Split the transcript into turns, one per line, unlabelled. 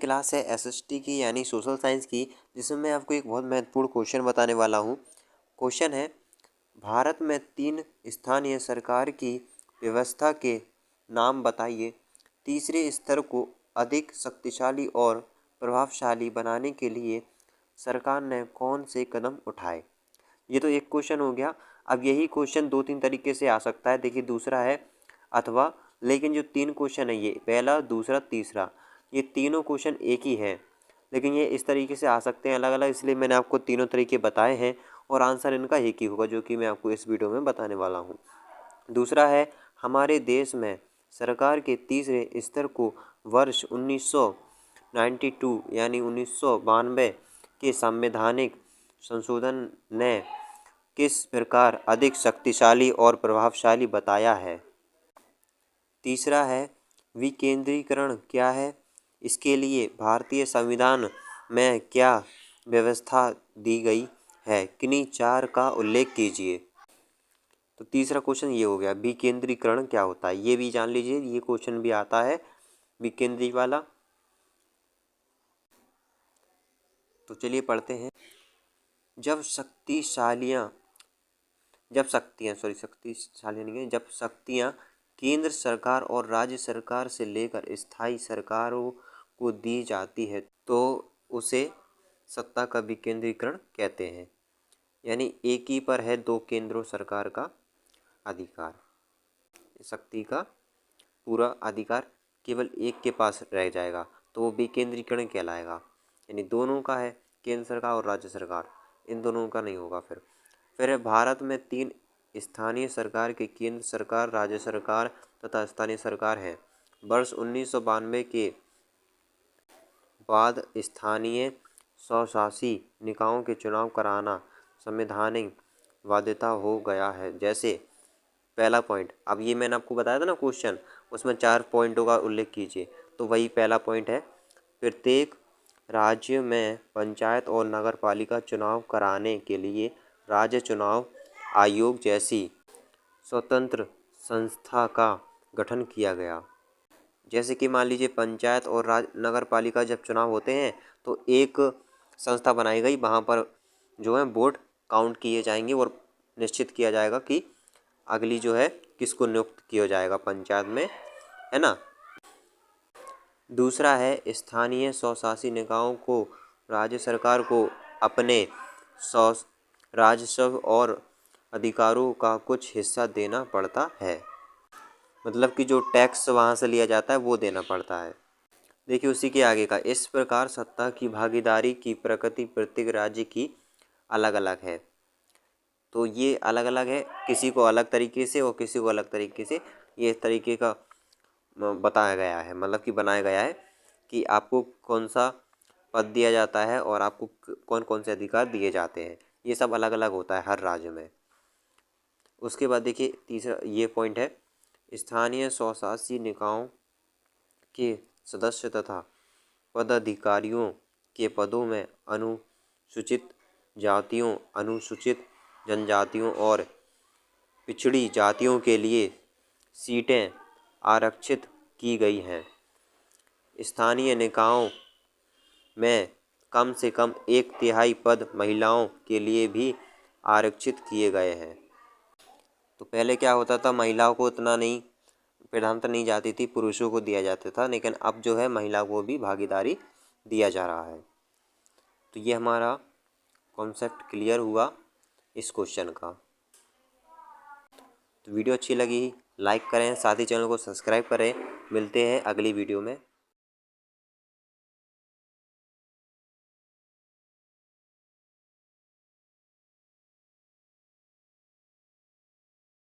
Class है SST की यानी सोशल साइंस की, जिसमें मैं आपको एक बहुत महत्वपूर्ण क्वेश्चन बताने वाला हूँ। क्वेश्चन है, भारत में 3 स्थानीय सरकार की व्यवस्था के नाम बताइए। तीसरे स्तर को अधिक शक्तिशाली और प्रभावशाली बनाने के लिए सरकार ने कौन से कदम उठाए। ये तो एक क्वेश्चन हो गया। अब यही क्वेश्चन 2-3 तरीके से आ सकता है। देखिए दूसरा है अथवा, लेकिन जो 3 क्वेश्चन है ये पहला, दूसरा, तीसरा, ये तीनों क्वेश्चन एक ही है, लेकिन ये इस तरीके से आ सकते हैं अलग अलग, इसलिए मैंने आपको तीनों तरीके बताए हैं और आंसर इनका एक ही होगा, जो कि मैं आपको इस वीडियो में बताने वाला हूँ। दूसरा है, हमारे देश में सरकार के तीसरे स्तर को वर्ष 1992 यानी 1992 के संवैधानिक संशोधन ने किस प्रकार अधिक शक्तिशाली और प्रभावशाली बताया है। तीसरा है, विकेंद्रीकरण क्या है, इसके लिए भारतीय संविधान में क्या व्यवस्था दी गई है, किन्हीं 4 का उल्लेख कीजिए। तो तीसरा क्वेश्चन ये हो गया, विकेंद्रीकरण क्या होता है, ये भी जान लीजिए, ये क्वेश्चन भी आता है विकेंद्री वाला। तो चलिए पढ़ते हैं। जब शक्तियाँ केंद्र सरकार और राज्य सरकार से लेकर स्थायी सरकारों को दी जाती है तो उसे सत्ता का विकेंद्रीकरण कहते हैं। यानी एक ही पर है 2 केंद्रों सरकार का अधिकार, शक्ति का पूरा अधिकार केवल एक के पास रह जाएगा तो वो विकेंद्रीकरण कहलाएगा। यानी दोनों का है, केंद्र सरकार और राज्य सरकार, इन दोनों का नहीं होगा। फिर है, भारत में 3 स्थानीय सरकार के केंद्र सरकार, राज्य सरकार तथा स्थानीय सरकार हैं। वर्ष 1992 के बाद स्थानीय स्वशासी निकायों के चुनाव कराना संवैधानिक बाध्यता हो गया है। जैसे पहला पॉइंट, अब ये मैंने आपको बताया था ना क्वेश्चन, उसमें 4 पॉइंटों का उल्लेख कीजिए, तो वही पहला पॉइंट है, प्रत्येक राज्य में पंचायत और नगर पालिका चुनाव कराने के लिए राज्य चुनाव आयोग जैसी स्वतंत्र संस्था का गठन किया गया। जैसे कि मान लीजिए पंचायत और नगर पालिका जब चुनाव होते हैं तो एक संस्था बनाई गई, वहाँ पर जो है वोट काउंट किए जाएंगे और निश्चित किया जाएगा कि अगली जो है किसको नियुक्त किया जाएगा पंचायत में, है ना। दूसरा है, स्थानीय स्वशासी निकायों को राज्य सरकार को अपने राजस्व और अधिकारों का कुछ हिस्सा देना पड़ता है। मतलब कि जो टैक्स वहाँ से लिया जाता है वो देना पड़ता है। देखिए उसी के आगे का, इस प्रकार सत्ता की भागीदारी की प्रकृति प्रत्येक राज्य की अलग अलग है। तो ये अलग अलग है, किसी को अलग तरीके से और किसी को अलग तरीके से, ये इस तरीके का बताया गया है, मतलब कि बनाया गया है कि आपको कौन सा पद दिया जाता है और आपको कौन कौन से अधिकार दिए जाते हैं, ये सब अलग अलग होता है हर राज्य में। उसके बाद देखिए तीसरा ये पॉइंट है, स्थानीय स्वशासी निकायों के सदस्य तथा पदाधिकारियों के पदों में अनुसूचित जातियों, अनुसूचित जनजातियों और पिछड़ी जातियों के लिए सीटें आरक्षित की गई हैं। स्थानीय निकायों में कम से कम 1/3 पद महिलाओं के लिए भी आरक्षित किए गए हैं। तो पहले क्या होता था, महिलाओं को इतना नहीं प्रधानता नहीं जाती थी, पुरुषों को दिया जाता था, लेकिन अब जो है महिलाओं को भी भागीदारी दिया जा रहा है। तो ये हमारा कॉन्सेप्ट क्लियर हुआ इस क्वेश्चन का। तो वीडियो अच्छी लगी लाइक करें, साथ ही चैनल को सब्सक्राइब करें। मिलते हैं अगली वीडियो में।